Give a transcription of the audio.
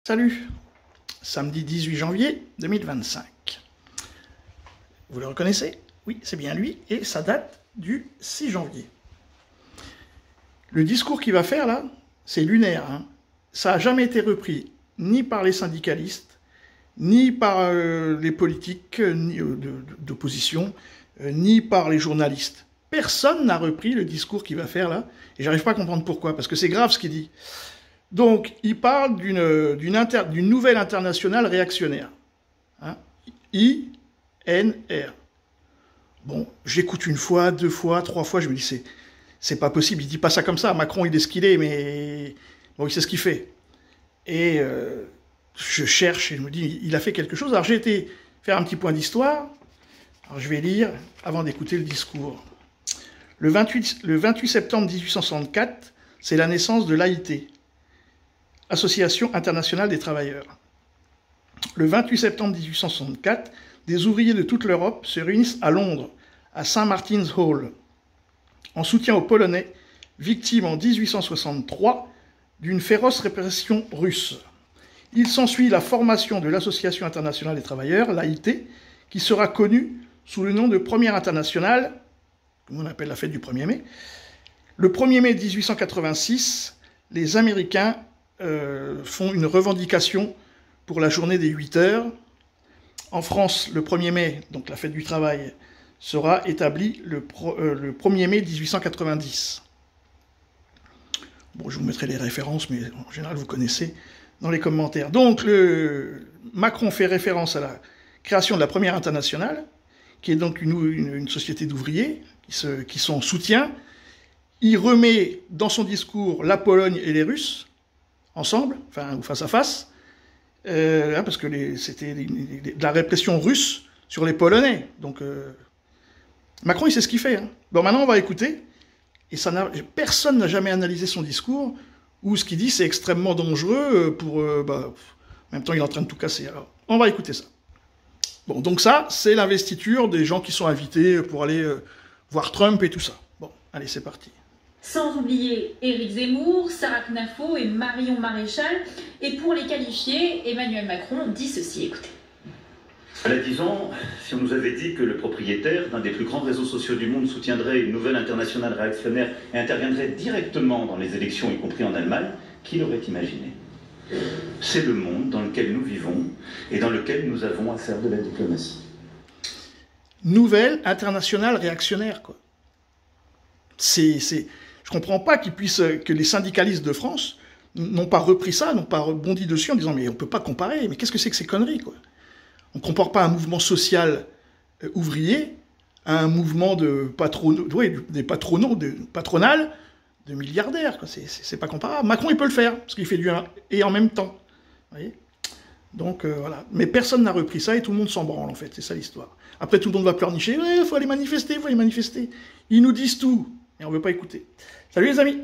Salut, samedi 18 janvier 2025. Vous le reconnaissez? Oui, c'est bien lui, et ça date du 6 janvier. Le discours qu'il va faire là, c'est lunaire. Hein. Ça n'a jamais été repris, ni par les syndicalistes, ni par les politiques d'opposition, ni par les journalistes. Personne n'a repris le discours qu'il va faire là, et j'arrive pas à comprendre pourquoi, parce que c'est grave ce qu'il dit. Donc, il parle d'une nouvelle internationale réactionnaire. Hein, INR. Bon, j'écoute une fois, deux fois, trois fois, je me dis, c'est pas possible, il dit pas ça comme ça. Macron, il est ce qu'il est, mais bon, il sait ce qu'il fait. Et je cherche, et je me dis, il a fait quelque chose. Alors, j'ai été faire un petit point d'histoire. Alors, je vais lire avant d'écouter le discours. Le 28 septembre 1864, c'est la naissance de l'AIT. Association internationale des travailleurs. Le 28 septembre 1864, des ouvriers de toute l'Europe se réunissent à Londres, à St. Martin's Hall, en soutien aux Polonais, victimes en 1863 d'une féroce répression russe. Il s'ensuit la formation de l'Association internationale des travailleurs, l'AIT, qui sera connue sous le nom de Première internationale, comme on appelle la fête du 1er mai. Le 1er mai 1886, les Américains font une revendication pour la journée des 8 heures. En France, le 1er mai, donc la fête du travail, sera établie le 1er mai 1890. Bon, je vous mettrai les références, mais en général, vous connaissez dans les commentaires. Donc, Macron fait référence à la création de la Première internationale, qui est donc une société d'ouvriers qui sont en soutien. Il remet dans son discours la Pologne et les Russes, ensemble, enfin, face à face, parce que c'était de la répression russe sur les Polonais. Donc, Macron, il sait ce qu'il fait. Hein. Bon, maintenant, on va écouter. Et personne n'a jamais analysé son discours, où ce qu'il dit, c'est extrêmement dangereux pour... en même temps, il est en train de tout casser. Alors, on va écouter ça. Bon, donc ça, c'est l'investiture des gens qui sont invités pour aller voir Trump et tout ça. Bon, allez, c'est parti. Sans oublier Éric Zemmour, Sarah Knafo et Marion Maréchal. Et pour les qualifier, Emmanuel Macron dit ceci, écoutez. Disons, si on nous avait dit que le propriétaire d'un des plus grands réseaux sociaux du monde soutiendrait une nouvelle internationale réactionnaire et interviendrait directement dans les élections, y compris en Allemagne, qui l'aurait imaginé? C'est le monde dans lequel nous vivons et dans lequel nous avons à faire de la diplomatie. Nouvelle internationale réactionnaire, quoi. Je comprends pas que les syndicalistes de France n'ont pas repris ça, n'ont pas rebondi dessus en disant mais on peut pas comparer, mais qu'est-ce que c'est que ces conneries, quoi? On compare pas un mouvement social ouvrier à un mouvement patronal de milliardaires, quoi. C'est pas comparable. Macron, il peut le faire, parce qu'il fait du et en même temps. Vous voyez? Donc, voilà. Mais personne n'a repris ça, et tout le monde s'en branle, en fait. C'est ça, l'histoire. Après, tout le monde va pleurnicher. Ouais, il faut aller manifester, il faut aller manifester. Ils nous disent tout, et on veut pas écouter. Salut, les amis!